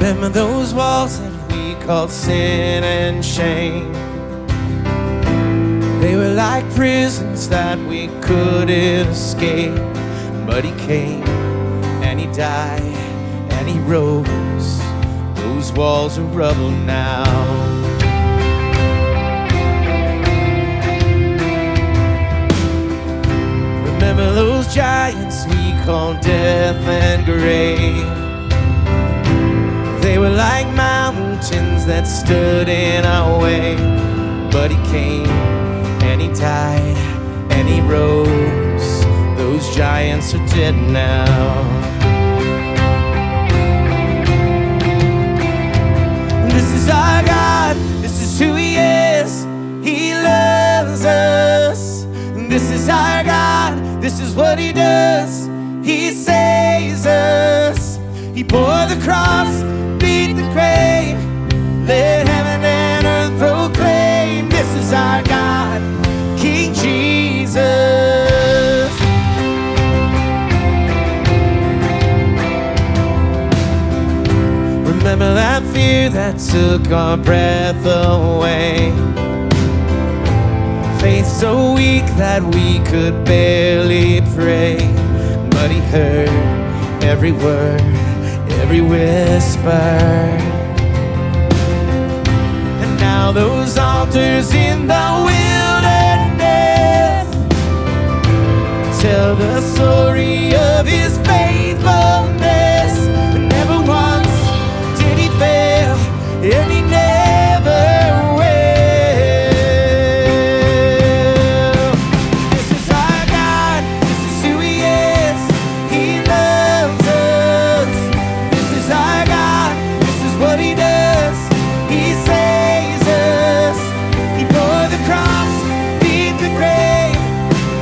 Remember those walls that we called sin and shame? They were like prisons that we couldn't escape. But he came and he died and he rose. Those walls are rubble now. Remember those giants we called death and grave? They were like mountains that stood in our way. But he came and he died and he rose. Those giants are dead now. This is our God, this is who he is. He loves us. This is our God, this is what he does. He saves us. He bore the cross, beat the grave, let heaven and earth proclaim. This is our God, King Jesus. Remember that fear that took our breath away? Faith so weak that we could barely pray. But he heard every word, every whisper. And now those altars in the wilderness tell the story of his faithfulness. Never once did he fail, and he never will. This is our God, this is who he is. He loves us. This is our God, this is what he does. He saves us. He bore the cross, beat the grave,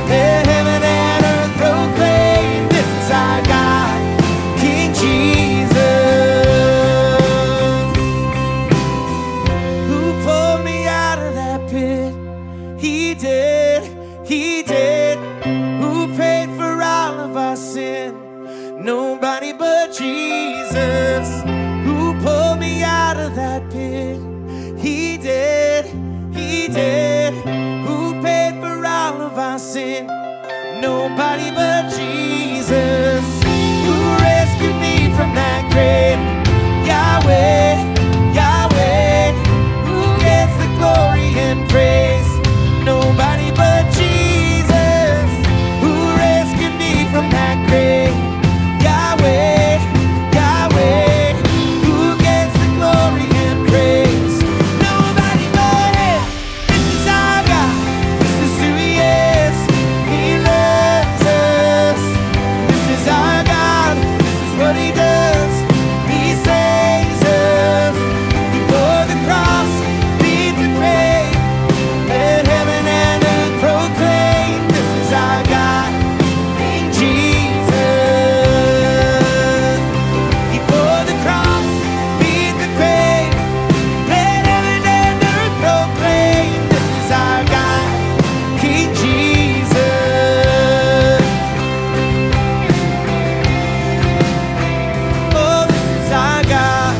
let heaven and earth proclaim. This is our God, King Jesus. Who pulled me out of that pit? He did, he did. Who paid for all of our sin? Nobody but Jesus. Who pulled me out of that pit? He did, he did. Who paid for all of our sin? Nobody but Jesus. Who rescued me from that grave? Yahweh, Yahweh. Who gets the glory and praise? Nobody but Jesus. Who rescued me from that grave? Yahweh, Yahweh. Who gets the glory and praise? Nobody but him. This is our God, this is who he is. He loves us. This is our God, this is what he does. He saves us. He bore the cross, beat the grave, let heaven and earth proclaim. This is our God, King Jesus. He bore the cross, beat the grave, let heaven and earth proclaim. This is our God, King Jesus. Oh, this is our God.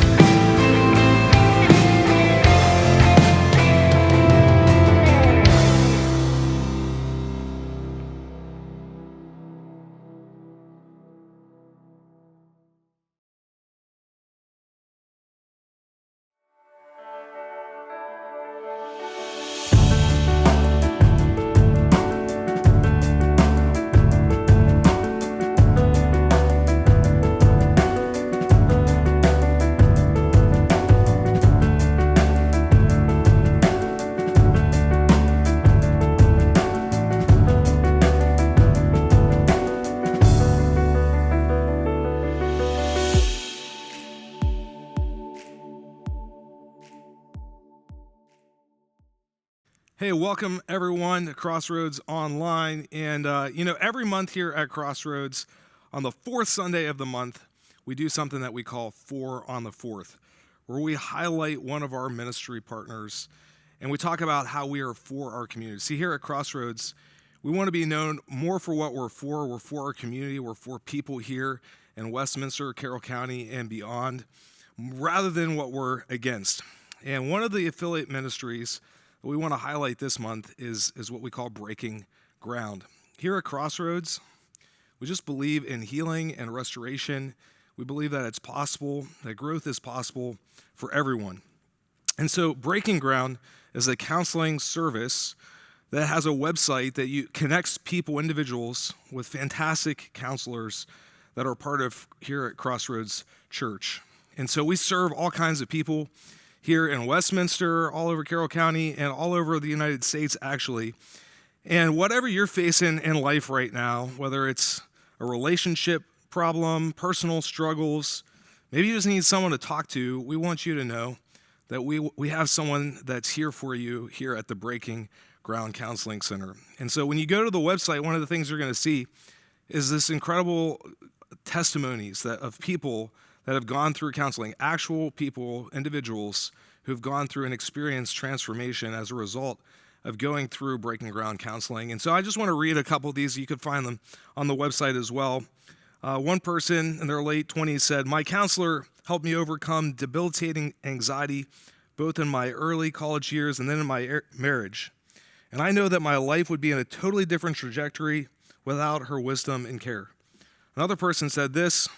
Hey, welcome everyone to Crossroads Online. And, every month here at Crossroads, on the fourth Sunday of the month, we do something that we call 4 on the 4th, where we highlight one of our ministry partners and we talk about how we are for our community. See, here at Crossroads, we want to be known more for what we're for. We're for our community. We're for people here in Westminster, Carroll County, and beyond. rather than what we're against. And one of the affiliate ministries that we want to highlight this month is what we call breaking ground. Here at Crossroads, we just believe in healing and restoration. We believe that it's possible, that growth is possible for everyone. And so Breaking Ground is a counseling service that has a website that connects people, individuals, with fantastic counselors that are part of here at Crossroads Church. And so we serve all kinds of people here in Westminster, all over Carroll County, and all over the United States, actually. And whatever you're facing in life right now, whether it's a relationship problem, personal struggles, maybe you just need someone to talk to, we want you to know that we have someone that's here for you here at the Breaking Ground Counseling Center. And so when you go to the website, one of the things you're going to see is this incredible testimonies of people that have gone through counseling, actual people, individuals who've gone through and experienced transformation as a result of going through Breaking Ground counseling. And so I just want to read a couple of these. You can find them on the website as well. One person in their late 20s said, "My counselor helped me overcome debilitating anxiety, both in my early college years and then in my marriage. And I know that my life would be in a totally different trajectory without her wisdom and care." Another person said this,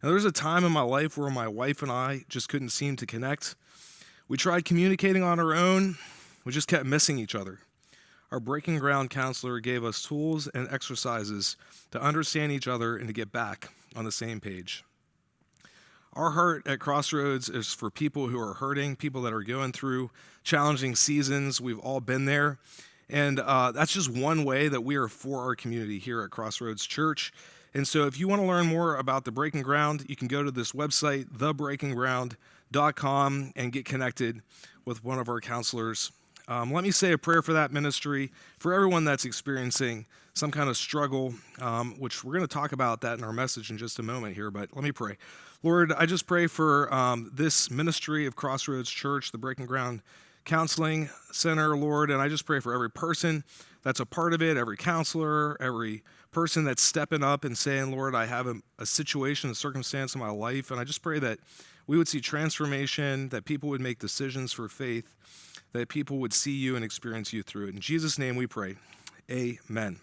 "Now, there was a time in my life where my wife and I just couldn't seem to connect. We tried communicating on our own. We just kept missing each other. Our Breaking Ground counselor gave us tools and exercises to understand each other and to get back on the same page." Our heart at Crossroads is for people who are hurting, people that are going through challenging seasons. We've all been there. And that's just one way that we are for our community here at Crossroads Church. And so if you want to learn more about the Breaking Ground, you can go to this website, thebreakingground.com, and get connected with one of our counselors. Let me say a prayer for that ministry, for everyone that's experiencing some kind of struggle, which we're going to talk about that in our message in just a moment here, but let me pray. Lord, I just pray for this ministry of Crossroads Church, the Breaking Ground Counseling Center, Lord, and I just pray for every person that's a part of it, every counselor, every person that's stepping up and saying, Lord, I have a situation, a circumstance in my life, and I just pray that we would see transformation, that people would make decisions for faith, that people would see you and experience you through it. In Jesus' name we pray, amen.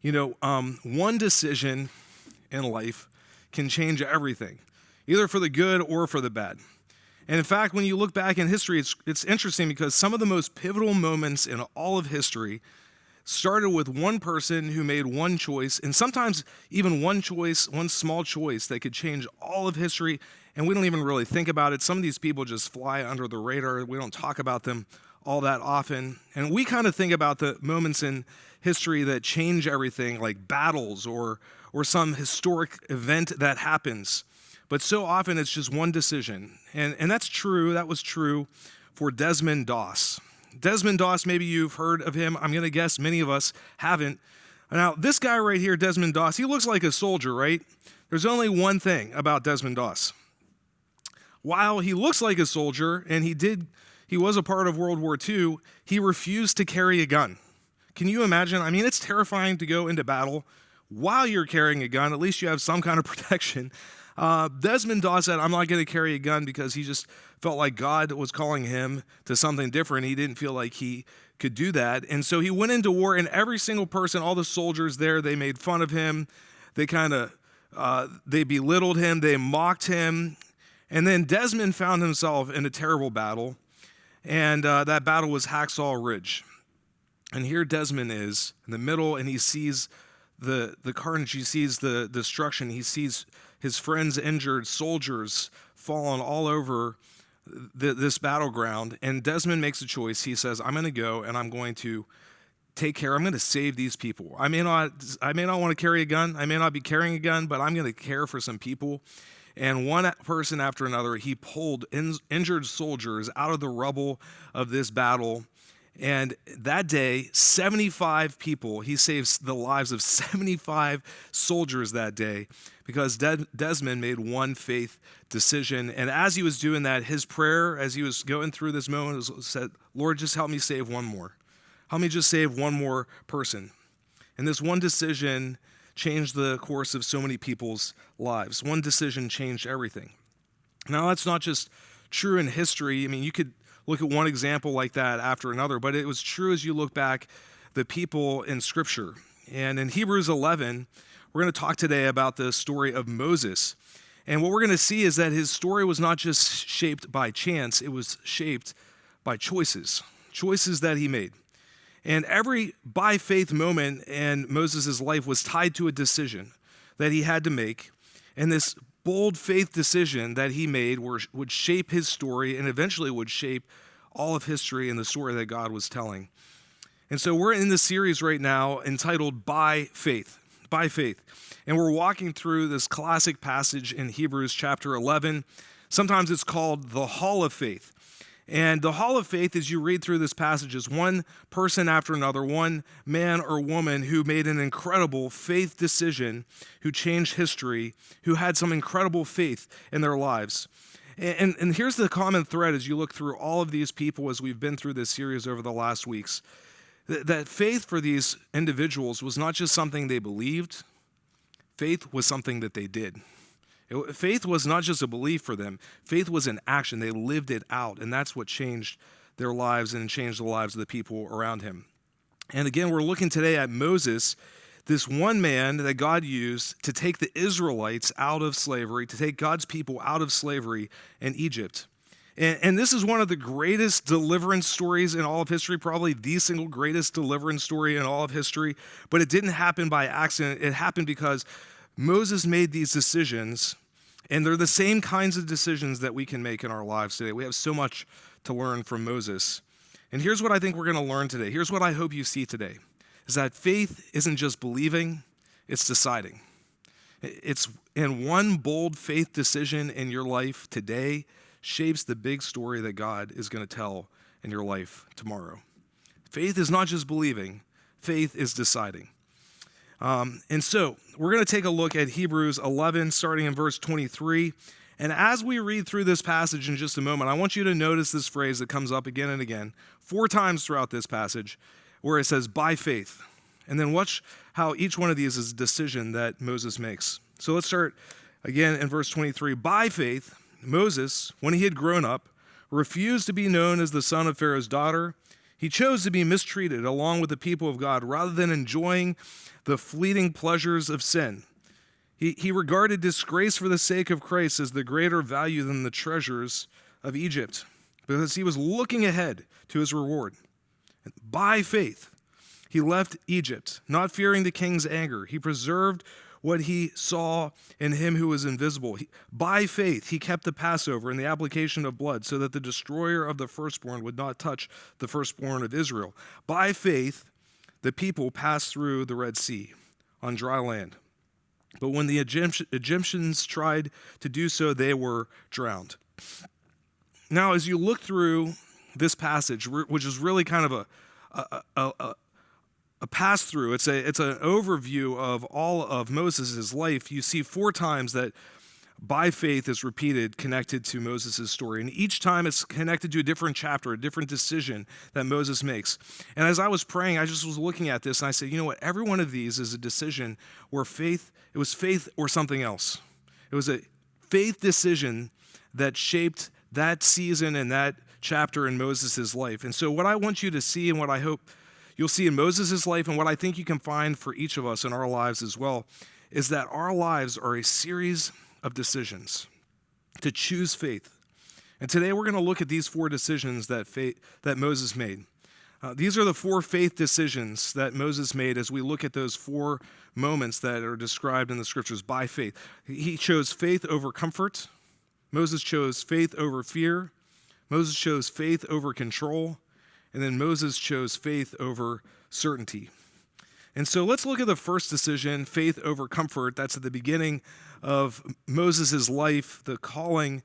You know, one decision in life can change everything, either for the good or for the bad. And in fact, when you look back in history, it's interesting because some of the most pivotal moments in all of history started with one person who made one choice, and sometimes even one choice, one small choice that could change all of history, and we don't even really think about it. Some of these people just fly under the radar. We don't talk about them all that often. And we kind of think about the moments in history that change everything, like battles or some historic event that happens. But so often it's just one decision. And that's true. That was true for Desmond Doss. Desmond Doss, maybe you've heard of him. I'm going to guess many of us haven't. Now, this guy right here, Desmond Doss, he looks like a soldier, right? There's only one thing about Desmond Doss. While he looks like a soldier, and he was a part of World War II, he refused to carry a gun. Can you imagine? I mean, it's terrifying to go into battle while you're carrying a gun. At least you have some kind of protection. Desmond Doss said, I'm not going to carry a gun because he just felt like God was calling him to something different. He didn't feel like he could do that. And so he went into war, and every single person, all the soldiers there, they made fun of him. They they belittled him. They mocked him. And then Desmond found himself in a terrible battle, and that battle was Hacksaw Ridge. And here Desmond is in the middle, and he sees the carnage, he sees the destruction, he sees his friends injured, soldiers fallen all over this battleground, and Desmond makes a choice. He says, I'm going to go, and I'm going to I'm going to save these people. I may not want to carry a gun, I may not be carrying a gun, but I'm going to care for some people. And one person after another, he pulled injured soldiers out of the rubble of this battle. And that day, 75 people, he saves the lives of 75 soldiers that day because Desmond made one faith decision. And as he was doing that, his prayer, as he was going through this moment, said, Lord, just help me save one more. Help me just save one more person. And this one decision changed the course of so many people's lives. One decision changed everything. Now, that's not just true in history. I mean, you could look at one example like that after another, but it was true as you look back the people in Scripture. And in Hebrews 11, we're going to talk today about the story of Moses. And what we're going to see is that his story was not just shaped by chance, it was shaped by choices that he made. And every by faith moment in Moses' life was tied to a decision that he had to make. And this bold faith decision that he made would shape his story and eventually would shape all of history and the story that God was telling. And so we're in this series right now entitled By Faith. By Faith. And we're walking through this classic passage in Hebrews chapter 11. Sometimes it's called the Hall of Faith. And the Hall of Faith, as you read through this passage, is one person after another, one man or woman who made an incredible faith decision, who changed history, who had some incredible faith in their lives. And here's the common thread as you look through all of these people as we've been through this series over the last weeks, that faith for these individuals was not just something they believed, faith was something that they did. Faith was not just a belief for them. Faith was an action. They lived it out, and that's what changed their lives and changed the lives of the people around him. And again, we're looking today at Moses, this one man that God used to take the Israelites out of slavery, to take God's people out of slavery in Egypt. And this is one of the greatest deliverance stories in all of history, probably the single greatest deliverance story in all of history. But it didn't happen by accident. It happened because Moses made these decisions, and they're the same kinds of decisions that we can make in our lives today. We have so much to learn from Moses. And here's what I think we're going to learn today. Here's what I hope you see today, is that faith isn't just believing, it's deciding. It's in one bold faith decision in your life today shapes the big story that God is going to tell in your life tomorrow. Faith is not just believing, faith is deciding. And so we're going to take a look at Hebrews 11, starting in verse 23. And as we read through this passage in just a moment, I want you to notice this phrase that comes up again and again, 4 times throughout this passage, where it says, by faith. And then watch how each one of these is a decision that Moses makes. So let's start again in verse 23. By faith, Moses, when he had grown up, refused to be known as the son of Pharaoh's daughter. He chose to be mistreated along with the people of God rather than enjoying the fleeting pleasures of sin. He regarded disgrace for the sake of Christ as the greater value than the treasures of Egypt, because he was looking ahead to his reward. By faith, he left Egypt, not fearing the king's anger. He preserved what he saw in him who was invisible. By faith, he kept the Passover and the application of blood so that the destroyer of the firstborn would not touch the firstborn of Israel. By faith, the people passed through the Red Sea on dry land. But when the Egyptians tried to do so, they were drowned. Now, as you look through this passage, which is really kind of a pass-through, it's an overview of all of Moses' life, you see 4 times that by faith is repeated, connected to Moses' story. And each time it's connected to a different chapter, a different decision that Moses makes. And as I was praying, I just was looking at this and I said, you know what? Every one of these is a decision where it was faith or something else. It was a faith decision that shaped that season and that chapter in Moses' life. And so what I want you to see and what I hope you'll see in Moses' life and what I think you can find for each of us in our lives as well is that our lives are a series of decisions to choose faith. And today we're going to look at these 4 decisions that Moses made. These are the 4 faith decisions that Moses made as we look at those 4 moments that are described in the scriptures by faith. He chose faith over comfort. Moses chose faith over fear. Moses chose faith over control. And then Moses chose faith over certainty. And so let's look at the first decision, faith over comfort. That's at the beginning of Moses' life, the calling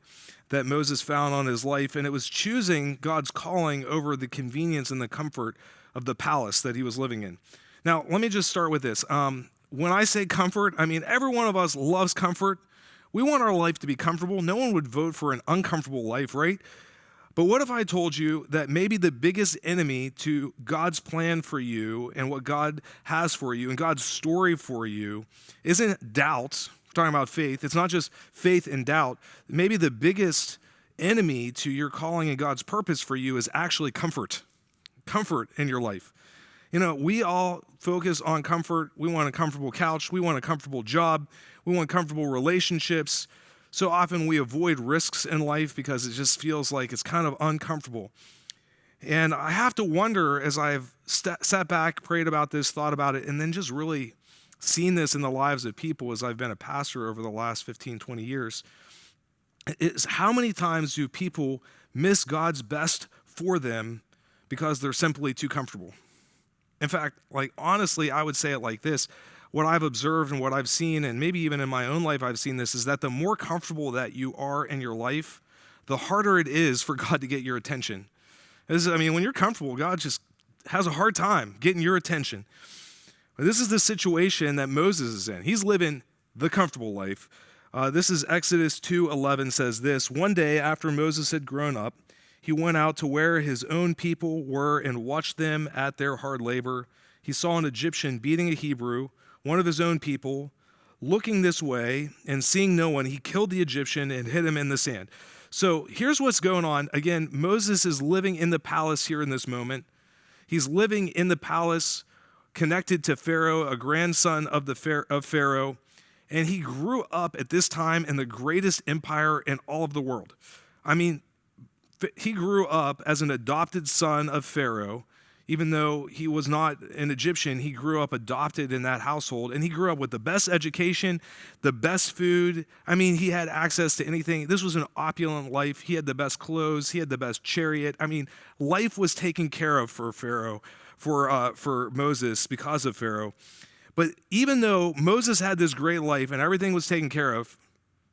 that Moses found on his life. And it was choosing God's calling over the convenience and the comfort of the palace that he was living in. Now, let me just start with this. When I say comfort, I mean every one of us loves comfort. We want our life to be comfortable. No one would vote for an uncomfortable life, right? But what if I told you that maybe the biggest enemy to God's plan for you and what God has for you and God's story for you isn't doubt We're talking about faith. It's not just faith and doubt. Maybe the biggest enemy to your calling and God's purpose for you is actually comfort in your life. You know, we all focus on comfort. We want a comfortable couch. We want a comfortable job. We want comfortable relationships. So often we avoid risks in life because it just feels like it's kind of uncomfortable. And I have to wonder, as I've sat back, prayed about this, thought about it, and then just really seen this in the lives of people as I've been a pastor over the last 15, 20 years, is how many times do people miss God's best for them because they're simply too comfortable? In fact, like honestly, I would say it like this. What I've observed and what I've seen, and maybe even in my own life I've seen this, is that the more comfortable that you are in your life, the harder it is for God to get your attention. When you're comfortable, God just has a hard time getting your attention. This is the situation that Moses is in. He's living the comfortable life. This is Exodus 2:11 says this, "One day after Moses had grown up, he went out to where his own people were and watched them at their hard labor. He saw an Egyptian beating a Hebrew, one of his own people. Looking this way and seeing no one, he killed the Egyptian and hid him in the sand." So here's what's going on. Again, Moses is living in the palace here in this moment. He's living in the palace connected to Pharaoh, a grandson of Pharaoh. And he grew up at this time in the greatest empire in all of the world. He grew up as an adopted son of Pharaoh. Even though he was not an Egyptian, he grew up adopted in that household, and he grew up with the best education, the best food. He had access to anything. This was an opulent life. He had the best clothes. He had the best chariot. Life was taken care of for Pharaoh, for Moses because of Pharaoh. But even though Moses had this great life and everything was taken care of,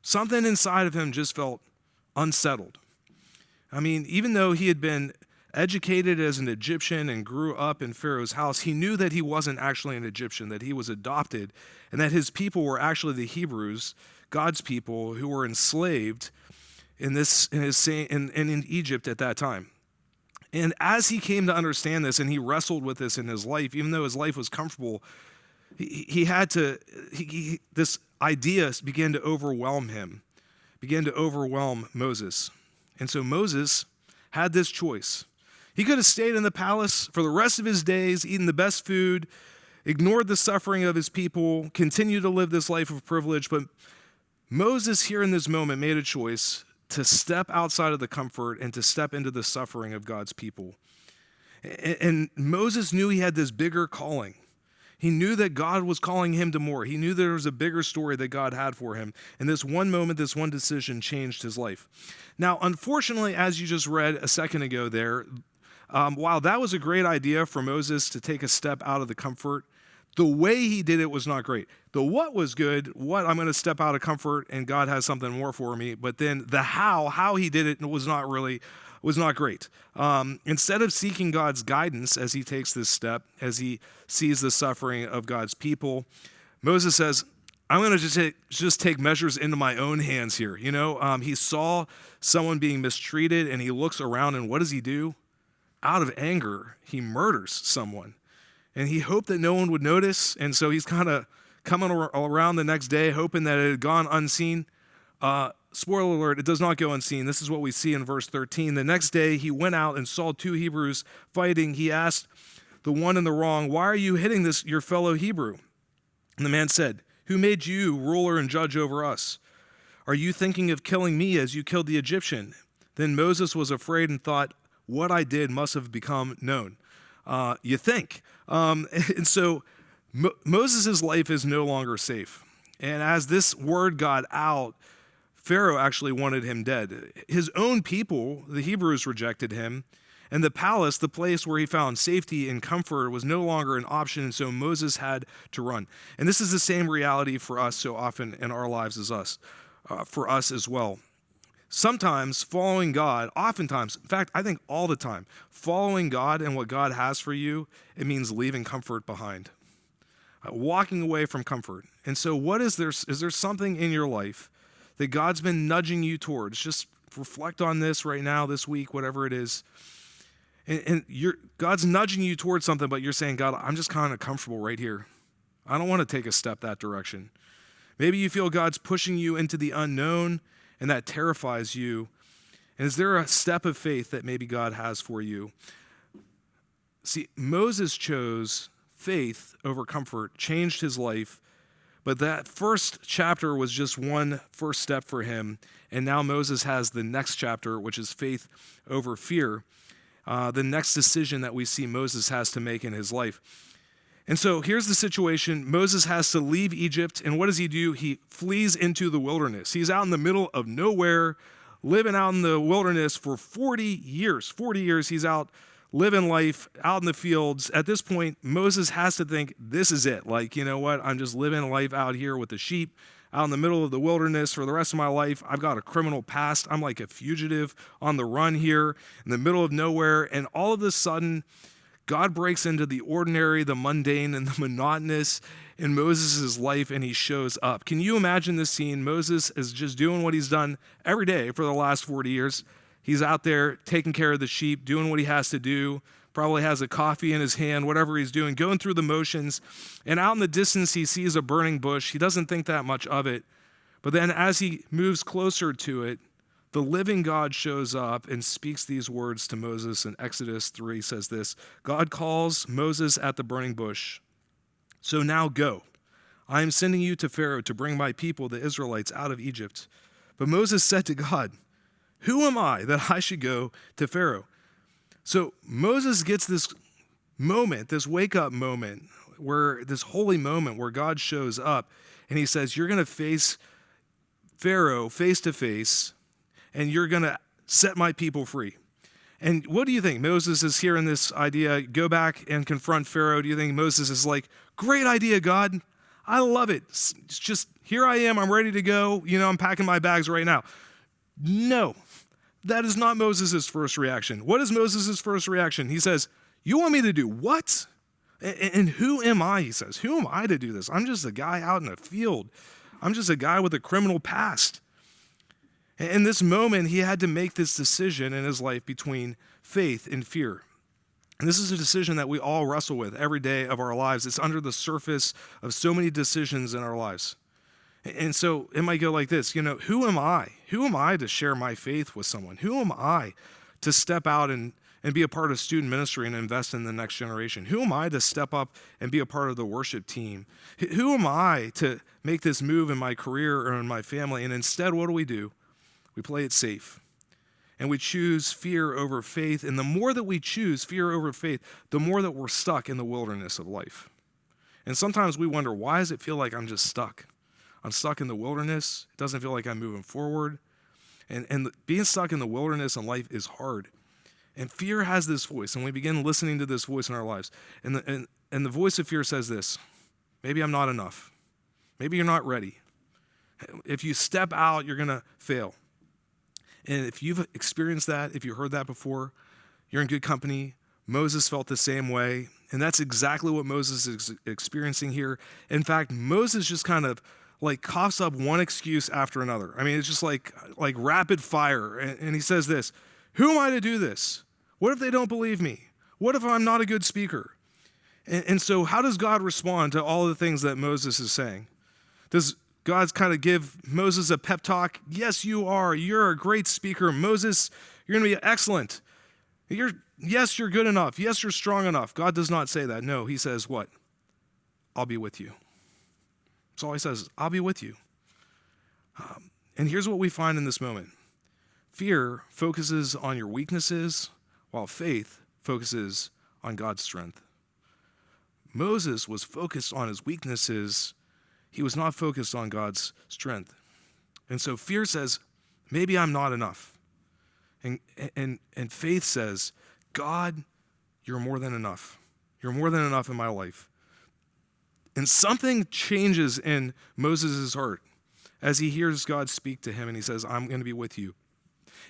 something inside of him just felt unsettled. Even though he had been educated as an Egyptian and grew up in Pharaoh's house, he knew that he wasn't actually an Egyptian, that he was adopted, and that his people were actually the Hebrews, God's people, who were enslaved in Egypt at that time. And as he came to understand this, and he wrestled with this in his life, even though his life was comfortable, this idea began to overwhelm him, began to overwhelm Moses. And so Moses had this choice. He could have stayed in the palace for the rest of his days, eaten the best food, ignored the suffering of his people, continued to live this life of privilege. But Moses here in this moment made a choice to step outside of the comfort and to step into the suffering of God's people. And Moses knew he had this bigger calling. He knew that God was calling him to more. He knew there was a bigger story that God had for him. And this one moment, this one decision changed his life. Now, unfortunately, as you just read a second ago there, while that was a great idea for Moses to take a step out of the comfort, the way he did it was not great. The what was good, I'm going to step out of comfort and God has something more for me. But then the how he did it was not great. Instead of seeking God's guidance as he takes this step, as he sees the suffering of God's people, Moses says, I'm going to just take measures into my own hands here. He saw someone being mistreated and he looks around and what does he do? Out of anger, he murders someone. And he hoped that no one would notice. And so he's kind of coming around the next day hoping that it had gone unseen. Spoiler alert, it does not go unseen. This is what we see in verse 13. The next day he went out and saw two Hebrews fighting. He asked the one in the wrong, "Why are you hitting your fellow Hebrew?" And the man said, "Who made you ruler and judge over us? Are you thinking of killing me as you killed the Egyptian?" Then Moses was afraid and thought, what I did must have become known. You think. And so Moses' life is no longer safe. And as this word got out, Pharaoh actually wanted him dead. His own people, the Hebrews, rejected him. And the palace, the place where he found safety and comfort, was no longer an option. And so Moses had to run. And this is the same reality for us so often in our lives as for us as well. Sometimes following God, oftentimes, in fact, I think all the time, following God and what God has for you, it means leaving comfort behind, walking away from comfort. And so is there something in your life that God's been nudging you towards? Just reflect on this right now, this week, whatever it is. And God's nudging you towards something, but you're saying, God, I'm just kind of comfortable right here. I don't want to take a step that direction. Maybe you feel God's pushing you into the unknown, and that terrifies you. And is there a step of faith that maybe God has for you? See, Moses chose faith over comfort, changed his life, but that first chapter was just one first step for him, and now Moses has the next chapter, which is faith over fear, the next decision that we see Moses has to make in his life. And so here's the situation. Moses has to leave Egypt, and what does he do? He flees into the wilderness. He's out in the middle of nowhere, living out in the wilderness for 40 years. 40 years he's out living life out in the fields. At this point, Moses has to think, this is it. Like, you know what? I'm just living life out here with the sheep out in the middle of the wilderness for the rest of my life. I've got a criminal past. I'm like a fugitive on the run here in the middle of nowhere. And all of a sudden, God breaks into the ordinary, the mundane, and the monotonous in Moses' life, and he shows up. Can you imagine this scene? Moses is just doing what he's done every day for the last 40 years. He's out there taking care of the sheep, doing what he has to do, probably has a coffee in his hand, whatever he's doing, going through the motions. And out in the distance, he sees a burning bush. He doesn't think that much of it. But then as he moves closer to it, the living God shows up and speaks these words to Moses. In Exodus 3 says this, God calls Moses at the burning bush. So now go. I am sending you to Pharaoh to bring my people, the Israelites, out of Egypt. But Moses said to God, who am I that I should go to Pharaoh? So Moses gets this moment, this wake-up moment, where this holy moment where God shows up and he says, you're going to face Pharaoh face to face, and you're going to set my people free. And what do you think? Moses is hearing this idea, go back and confront Pharaoh. Do you think Moses is like, great idea, God. I love it. It's just, here I am. I'm ready to go. You know, I'm packing my bags right now. No, that is not Moses' first reaction. What is Moses' first reaction? He says, you want me to do what? And who am I, he says. Who am I to do this? I'm just a guy out in the field. I'm just a guy with a criminal past. In this moment, he had to make this decision in his life between faith and fear. And this is a decision that we all wrestle with every day of our lives. It's under the surface of so many decisions in our lives. And so it might go like this, you know, who am I? Who am I to share my faith with someone? Who am I to step out and be a part of student ministry and invest in the next generation? Who am I to step up and be a part of the worship team? Who am I to make this move in my career or in my family? And instead, what do? We play it safe. And we choose fear over faith. And the more that we choose fear over faith, the more that we're stuck in the wilderness of life. And sometimes we wonder, why does it feel like I'm just stuck? I'm stuck in the wilderness. It doesn't feel like I'm moving forward. And being stuck in the wilderness in life is hard. And fear has this voice, and we begin listening to this voice in our lives. And the voice of fear says this, maybe I'm not enough. Maybe you're not ready. If you step out, you're going to fail. And if you've experienced that, if you heard that before, you're in good company. Moses felt the same way, and that's exactly what Moses is experiencing here. In fact, Moses just kind of like coughs up one excuse after another. I mean, it's just like rapid fire. And he says this, who am I to do this? What if they don't believe me? What if I'm not a good speaker? And so how does God respond to all the things that Moses is saying? Does God kind of give Moses a pep talk? Yes, you are. You're a great speaker. Moses, you're going to be excellent. Yes, you're good enough. Yes, you're strong enough. God does not say that. No, he says what? I'll be with you. That's all he says. I'll be with you. And here's what we find in this moment. Fear focuses on your weaknesses, while faith focuses on God's strength. Moses was focused on his weaknesses. He was not focused on God's strength. And so fear says, maybe I'm not enough. And faith says, God, you're more than enough. You're more than enough in my life. And something changes in Moses' heart as he hears God speak to him and he says, I'm going to be with you.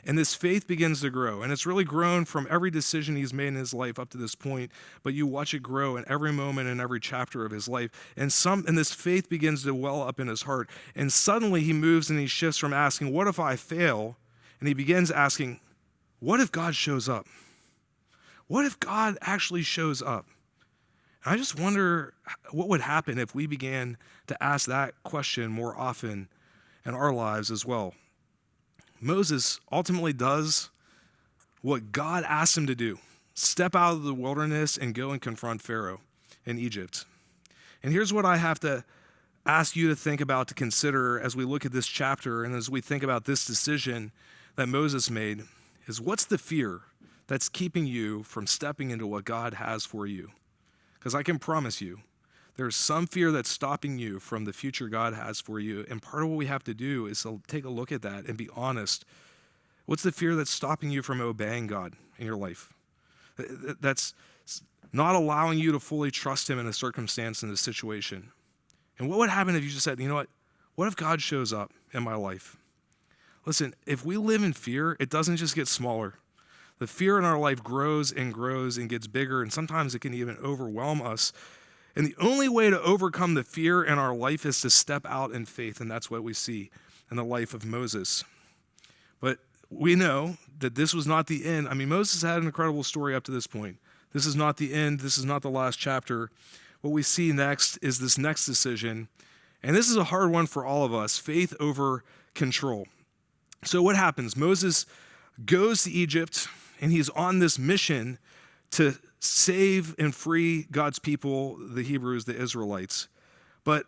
And this faith begins to grow. And it's really grown from every decision he's made in his life up to this point. But you watch it grow in every moment and every chapter of his life. And this faith begins to well up in his heart. And suddenly he moves and he shifts from asking, what if I fail? And he begins asking, what if God shows up? What if God actually shows up? I just wonder what would happen if we began to ask that question more often in our lives as well. Moses ultimately does what God asked him to do: step out of the wilderness and go and confront Pharaoh in Egypt. And here's what I have to ask you to think about, to consider as we look at this chapter and as we think about this decision that Moses made, is what's the fear that's keeping you from stepping into what God has for you? Because I can promise you, there's some fear that's stopping you from the future God has for you. And part of what we have to do is to take a look at that and be honest. What's the fear that's stopping you from obeying God in your life? That's not allowing you to fully trust him in a circumstance, in a situation. And what would happen if you just said, you know what if God shows up in my life? Listen, if we live in fear, it doesn't just get smaller. The fear in our life grows and gets bigger, and sometimes it can even overwhelm us. And the only way to overcome the fear in our life is to step out in faith, and that's what we see in the life of Moses. But we know that this was not the end. I mean, Moses had an incredible story up to this point. This is not the end. This is not the last chapter. What we see next is this next decision, and this is a hard one for all of us: faith over control. So what happens? Moses goes to Egypt, and he's on this mission to save and free God's people, the Hebrews, the Israelites. But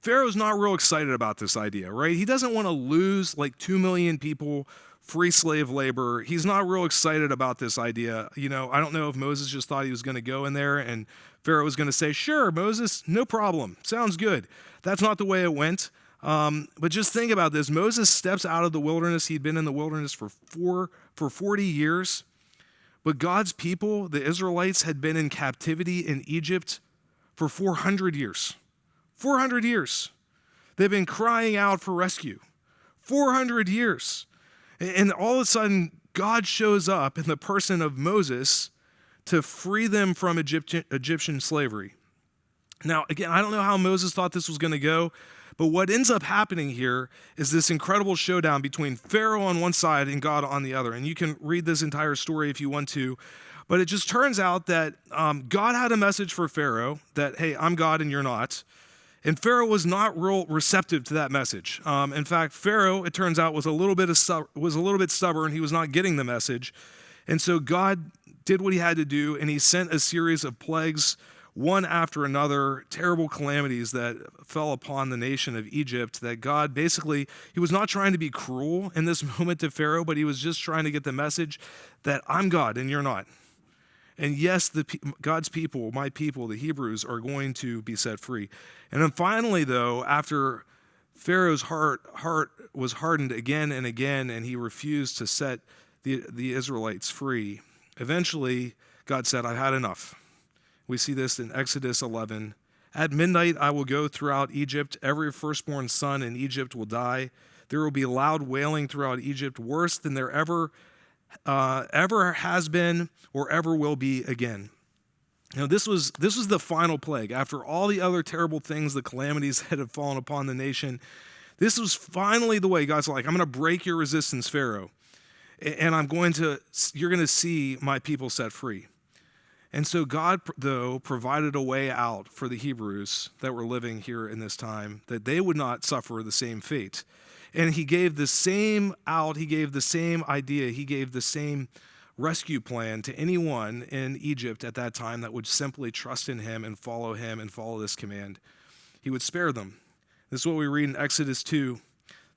Pharaoh's not real excited about this idea, right? He doesn't want to lose like 2 million people, free slave labor. He's not real excited about this idea. I don't know if Moses just thought he was going to go in there and Pharaoh was going to say, sure, Moses, no problem. Sounds good. That's not the way it went. But just think about this. Moses steps out of the wilderness. He'd been in the wilderness for 40 years. But God's people, the Israelites, had been in captivity in Egypt for 400 years. 400 years. They've been crying out for rescue. 400 years. And all of a sudden, God shows up in the person of Moses to free them from Egyptian slavery. Now, again, I don't know how Moses thought this was going to go, but what ends up happening here is this incredible showdown between Pharaoh on one side and God on the other. And you can read this entire story if you want to. But it just turns out that God had a message for Pharaoh that, hey, I'm God and you're not. And Pharaoh was not real receptive to that message. In fact, Pharaoh, it turns out, was a little bit stubborn. He was not getting the message. And so God did what he had to do, and he sent a series of plagues, one after another, terrible calamities that fell upon the nation of Egypt, that God basically, he was not trying to be cruel in this moment to Pharaoh, but he was just trying to get the message that I'm God and you're not. And yes, God's people, my people, the Hebrews, are going to be set free. And then finally, though, after Pharaoh's heart was hardened again and again, and he refused to set the Israelites free, eventually God said, I've had enough. We see this in Exodus 11. At midnight, I will go throughout Egypt. Every firstborn son in Egypt will die. There will be loud wailing throughout Egypt, worse than there ever has been or ever will be again. This was the final plague. After all the other terrible things, the calamities that had fallen upon the nation, this was finally the way God's like, I'm going to break your resistance, Pharaoh, and you're going to see my people set free. And so God, though, provided a way out for the Hebrews that were living here in this time, that they would not suffer the same fate. And he gave the same out, he gave the same idea, he gave the same rescue plan to anyone in Egypt at that time that would simply trust in him and follow this command. He would spare them. This is what we read in Exodus 2.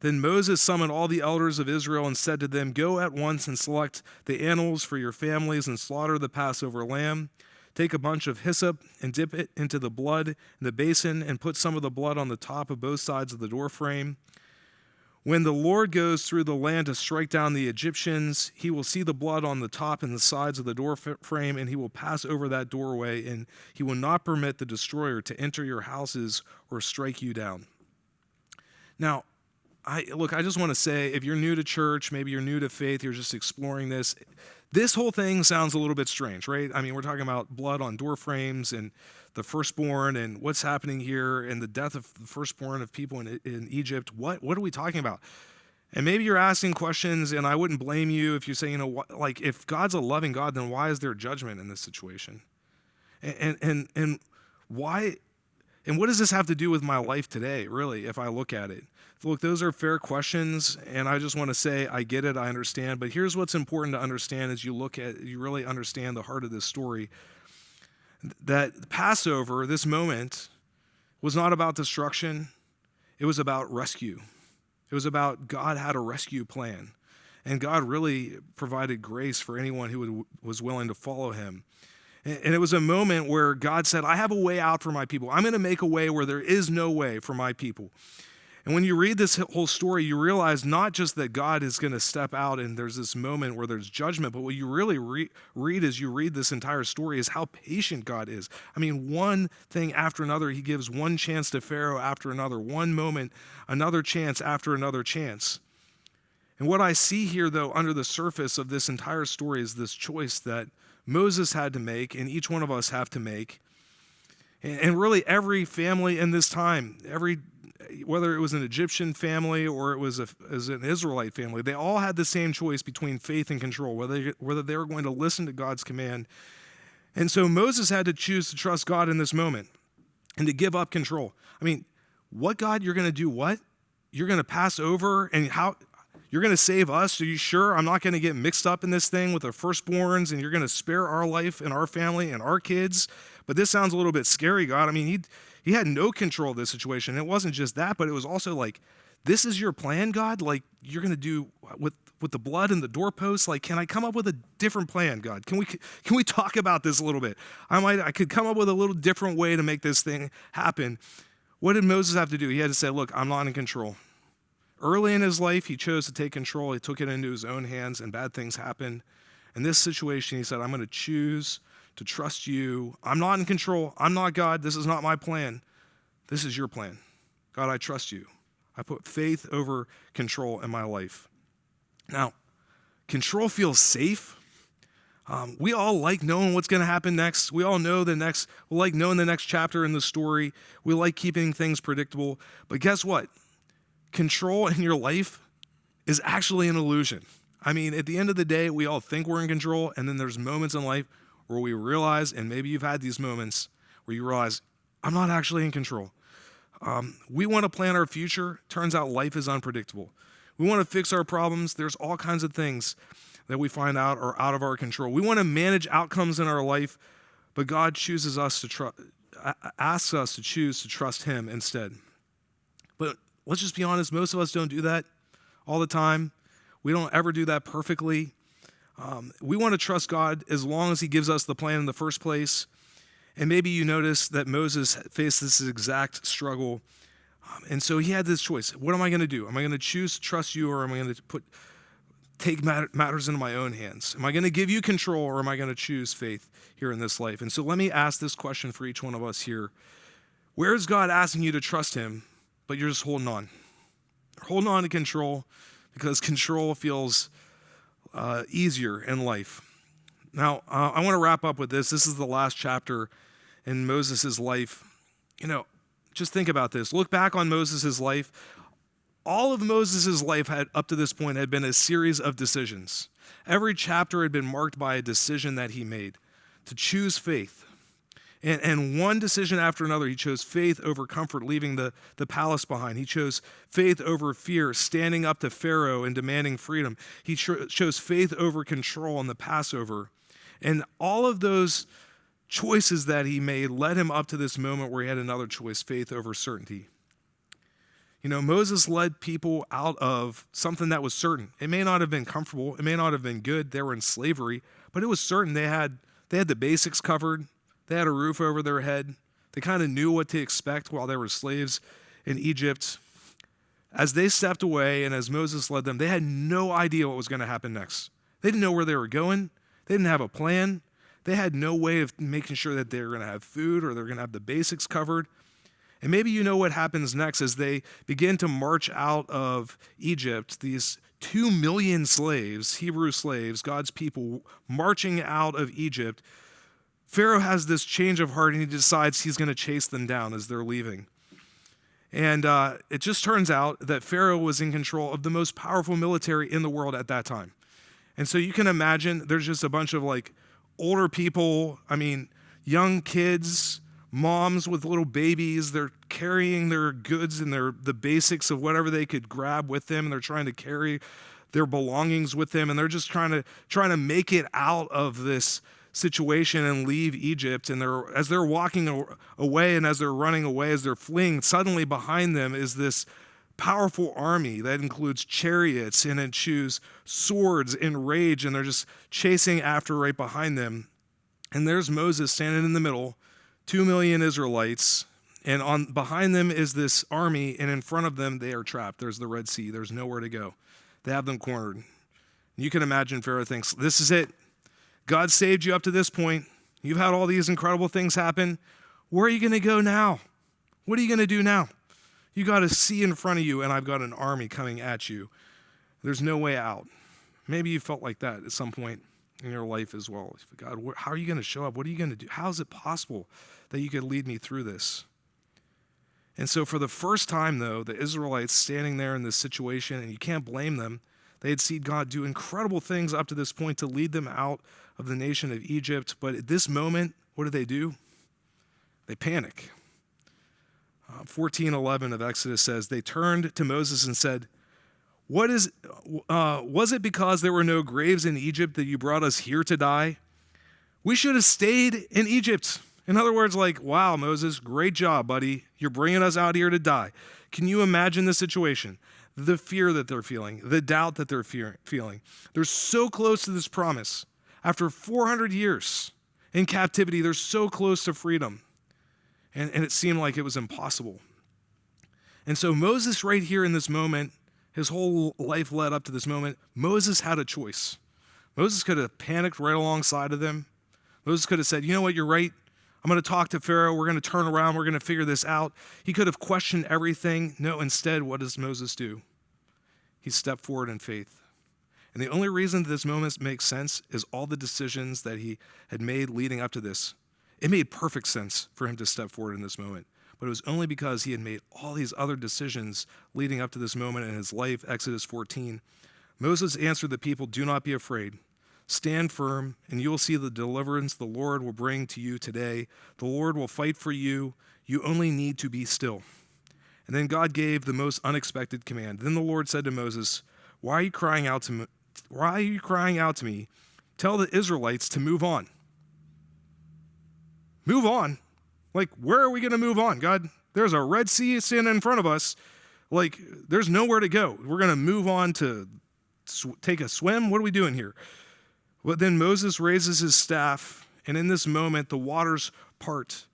Then Moses summoned all the elders of Israel and said to them, go at once and select the animals for your families and slaughter the Passover lamb. Take a bunch of hyssop and dip it into the blood in the basin and put some of the blood on the top of both sides of the doorframe. When the Lord goes through the land to strike down the Egyptians, he will see the blood on the top and the sides of the doorframe, and he will pass over that doorway, and he will not permit the destroyer to enter your houses or strike you down. Now, I just want to say, if you're new to church, maybe you're new to faith, you're just exploring this whole thing sounds a little bit strange, right? I mean, we're talking about blood on door frames and the firstborn and what's happening here and the death of the firstborn of people in Egypt. What are we talking about? And maybe you're asking questions, and I wouldn't blame you if you say, if God's a loving God, then why is there judgment in this situation? And why, and what does this have to do with my life today, really, if I look at it? Look, those are fair questions, and I just want to say I get it, I understand, but here's what's important to understand as you really understand the heart of this story, that Passover, this moment, was not about destruction, it was about rescue. It was about God had a rescue plan, and God really provided grace for anyone who was willing to follow him. And it was a moment where God said, I have a way out for my people. I'm going to make a way where there is no way for my people. And when you read this whole story, you realize not just that God is going to step out and there's this moment where there's judgment, but what you really read as you read this entire story is how patient God is. I mean, one thing after another, he gives one chance to Pharaoh after another, one moment, another chance after another chance. And what I see here, though, under the surface of this entire story is this choice that Moses had to make and each one of us have to make. And really every family in this time, whether it was an Egyptian family or it was an Israelite family, they all had the same choice between faith and control, whether they were going to listen to God's command. And so Moses had to choose to trust God in this moment and to give up control. I mean, what, God, you're going to do what? You're going to pass over, and how? You're going to save us? Are you sure I'm not going to get mixed up in this thing with the firstborns, and you're going to spare our life and our family and our kids? But this sounds a little bit scary, God. I mean, he had no control of this situation. It wasn't just that, but it was also like, this is your plan, God? Like, you're going to do with the blood and the doorposts? Like, can I come up with a different plan, God? Can we talk about this a little bit? I could come up with a little different way to make this thing happen. What did Moses have to do? He had to say, look, I'm not in control. Early in his life, he chose to take control. He took it into his own hands, and bad things happened. In this situation, he said, I'm going to choose to trust you. I'm not in control. I'm not God. This is not my plan. This is your plan. God, I trust you. I put faith over control in my life. Now, control feels safe. We all like knowing what's going to happen next. We all know we like knowing the next chapter in the story. We like keeping things predictable. But guess what? Control in your life is actually an illusion. I mean, at the end of the day, we all think we're in control, and then there's moments in life where we realize, and maybe you've had these moments where you realize, I'm not actually in control. We want to plan our future. Turns out life is unpredictable. We want to fix our problems. There's all kinds of things that we find out are out of our control. We want to manage outcomes in our life, but God asks us to choose to trust him instead. But let's just be honest, most of us don't do that all the time. We don't ever do that perfectly. We want to trust God as long as he gives us the plan in the first place. And maybe you notice that Moses faced this exact struggle. And so he had this choice. What am I going to do? Am I going to choose to trust you, or am I going to take matters into my own hands? Am I going to give you control, or am I going to choose faith here in this life? And so let me ask this question for each one of us here. Where is God asking you to trust him, but you're just holding on? You're holding on to control because control feels easier in life. Now, I want to wrap up with this. This is the last chapter in Moses' life. Just think about this. Look back on Moses' life. All of Moses' life up to this point had been a series of decisions. Every chapter had been marked by a decision that he made to choose faith. And one decision after another, he chose faith over comfort, leaving the palace behind. He chose faith over fear, standing up to Pharaoh and demanding freedom. He chose faith over control in the Passover. And all of those choices that he made led him up to this moment where he had another choice, faith over certainty. Moses led people out of something that was certain. It may not have been comfortable. It may not have been good. They were in slavery, but it was certain. They had the basics covered. They had a roof over their head. They kind of knew what to expect while they were slaves in Egypt. As they stepped away and as Moses led them, they had no idea what was going to happen next. They didn't know where they were going. They didn't have a plan. They had no way of making sure that they were going to have food or they're going to have the basics covered. And maybe you know what happens next as they begin to march out of Egypt, these 2 million slaves, Hebrew slaves, God's people, marching out of Egypt. Pharaoh has this change of heart and he decides he's going to chase them down as they're leaving. And it just turns out that Pharaoh was in control of the most powerful military in the world at that time. And so you can imagine there's just a bunch of older people. I mean, young kids, moms with little babies. They're carrying their goods and the basics of whatever they could grab with them, and they're trying to carry their belongings with them, and they're just trying to make it out of this situation and leave Egypt. And as they're walking away and as they're running away, as they're fleeing, suddenly behind them is this powerful army that includes chariots and it chooses swords and rage, and they're just chasing after right behind them. And there's Moses standing in the middle, 2 million Israelites, and behind them is this army, and in front of them they are trapped. There's the Red Sea. There's nowhere to go. They have them cornered. You can imagine Pharaoh thinks, this is it. God saved you up to this point. You've had all these incredible things happen. Where are you going to go now? What are you going to do now? You got a sea in front of you, and I've got an army coming at you. There's no way out. Maybe you felt like that at some point in your life as well. God, how are you going to show up? What are you going to do? How is it possible that you could lead me through this? And so for the first time, though, the Israelites standing there in this situation, and you can't blame them, they had seen God do incredible things up to this point to lead them out of the nation of Egypt. But at this moment, what do? They panic. 14:11 of Exodus says, they turned to Moses and said, was it because there were no graves in Egypt that you brought us here to die? We should have stayed in Egypt. In other words, like, wow, Moses, great job, buddy. You're bringing us out here to die. Can you imagine the situation? The fear that they're feeling, the doubt that they're feeling. They're so close to this promise. After 400 years in captivity, they're so close to freedom. And it seemed like it was impossible. And so Moses right here in this moment, his whole life led up to this moment, Moses had a choice. Moses could have panicked right alongside of them. Moses could have said, you know what, you're right. I'm going to talk to Pharaoh. We're going to turn around. We're going to figure this out. He could have questioned everything. No, instead, what does Moses do? He stepped forward in faith. And the only reason that this moment makes sense is all the decisions that he had made leading up to this. It made perfect sense for him to step forward in this moment. But it was only because he had made all these other decisions leading up to this moment in his life. Exodus 14. Moses answered the people, do not be afraid. Stand firm, and you will see the deliverance the Lord will bring to you today. The Lord will fight for you. You only need to be still. And then God gave the most unexpected command. Then the Lord said to Moses, why are you crying out to me? Tell the Israelites to move on. Move on? Like, where are we going to move on? God, there's a Red Sea standing in front of us. Like, there's nowhere to go. We're going to move on to take a swim? What are we doing here? But then Moses raises his staff, and in this moment, the waters part.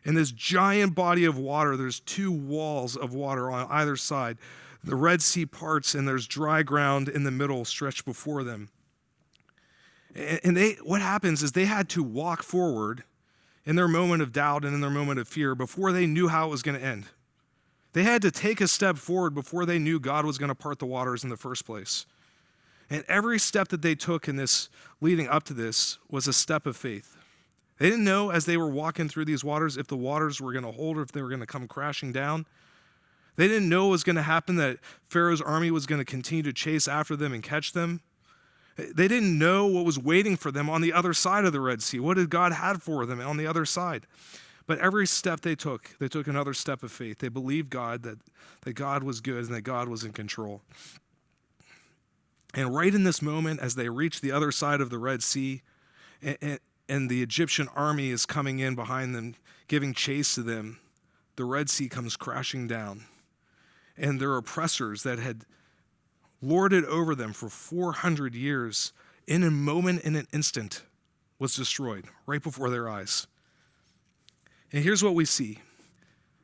In this giant body of water, there's 2 walls of water on either side. The Red Sea parts, and there's dry ground in the middle stretched before them. And what happens is they had to walk forward in their moment of doubt and in their moment of fear before they knew how it was going to end. They had to take a step forward before they knew God was going to part the waters in the first place. And every step that they took in this, leading up to this, was a step of faith. They didn't know as they were walking through these waters if the waters were going to hold or if they were going to come crashing down. They didn't know what was going to happen, that Pharaoh's army was going to continue to chase after them and catch them. They didn't know what was waiting for them on the other side of the Red Sea. What did God have for them on the other side? But every step they took another step of faith. They believed God, that God was good and that God was in control. And right in this moment, as they reach the other side of the Red Sea, and the Egyptian army is coming in behind them, giving chase to them, the Red Sea comes crashing down. And their oppressors that had lorded over them for 400 years, in a moment, in an instant, was destroyed right before their eyes. And here's what we see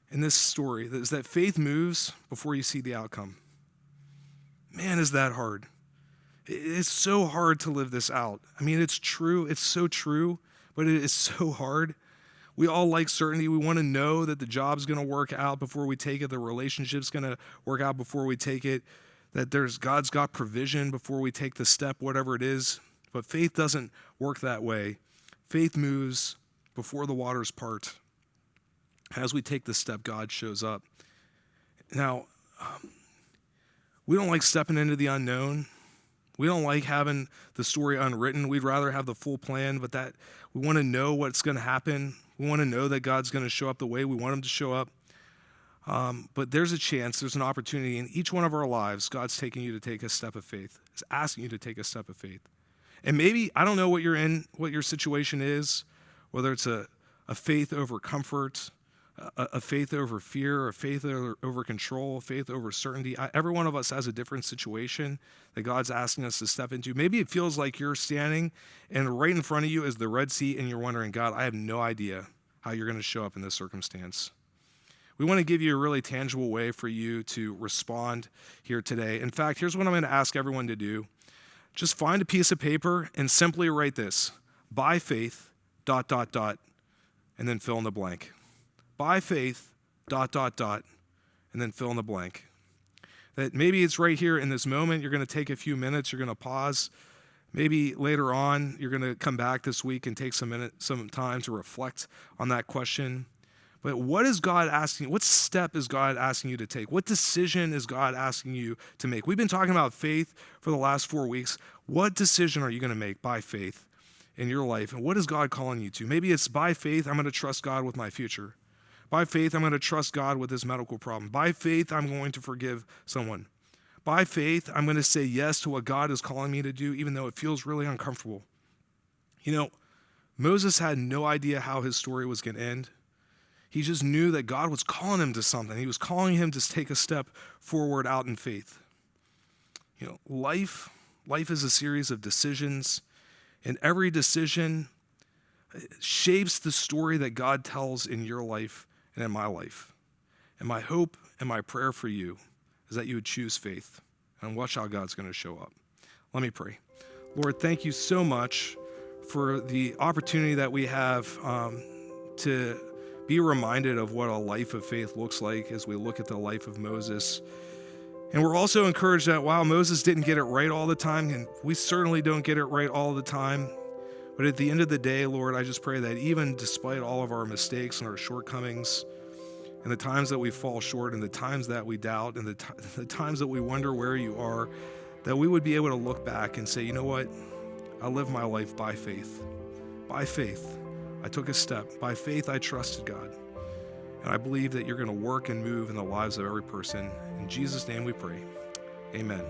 in this story, is that faith moves before you see the outcome. Man, is that hard. It's so hard to live this out. I mean, it's true. It's so true, but it is so hard. We all like certainty. We want to know that the job's going to work out before we take it. The relationship's going to work out before we take it. That God's got provision before we take the step, whatever it is. But faith doesn't work that way. Faith moves before the waters part. As we take the step, God shows up. Now, we don't like stepping into the unknown. We don't like having the story unwritten. We'd rather have the full plan, but that we want to know what's going to happen. We want to know that God's going to show up the way we want him to show up. But there's a chance, there's an opportunity in each one of our lives. God's taking you to take a step of faith. He's asking you to take a step of faith. And maybe, I don't know what your situation is, whether it's a faith over comfort, a faith over fear, a faith over control, a faith over certainty. Every one of us has a different situation that God's asking us to step into. Maybe it feels like you're standing and right in front of you is the Red Sea and you're wondering, God, I have no idea how you're going to show up in this circumstance. We want to give you a really tangible way for you to respond here today. In fact, here's what I'm going to ask everyone to do. Just find a piece of paper and simply write this: by faith, ... and then fill in the blank. By faith, ... and then fill in the blank. That maybe it's right here in this moment. You're going to take a few minutes. You're going to pause. Maybe later on, you're going to come back this week and take some time to reflect on that question. But what is God asking? What step is God asking you to take? What decision is God asking you to make? We've been talking about faith for the last 4 weeks. What decision are you going to make by faith in your life? And what is God calling you to? Maybe it's by faith, I'm going to trust God with my future. By faith, I'm going to trust God with this medical problem. By faith, I'm going to forgive someone. By faith, I'm going to say yes to what God is calling me to do, even though it feels really uncomfortable. You know, Moses had no idea how his story was going to end. He just knew that God was calling him to something. He was calling him to take a step forward out in faith. You know, life is a series of decisions, and every decision shapes the story that God tells in your life and in my life. And my hope and my prayer for you is that you would choose faith and watch how God's going to show up. Let me pray. Lord, thank you so much for the opportunity that we have to be reminded of what a life of faith looks like as we look at the life of Moses. And we're also encouraged that while Moses didn't get it right all the time, and we certainly don't get it right all the time, but at the end of the day, Lord, I just pray that even despite all of our mistakes and our shortcomings, and the times that we fall short, and the times that we doubt, and the times that we wonder where you are, that we would be able to look back and say, you know what? I lived my life by faith. By faith. I took a step. By faith, I trusted God. And I believe that you're going to work and move in the lives of every person. In Jesus' name we pray. Amen.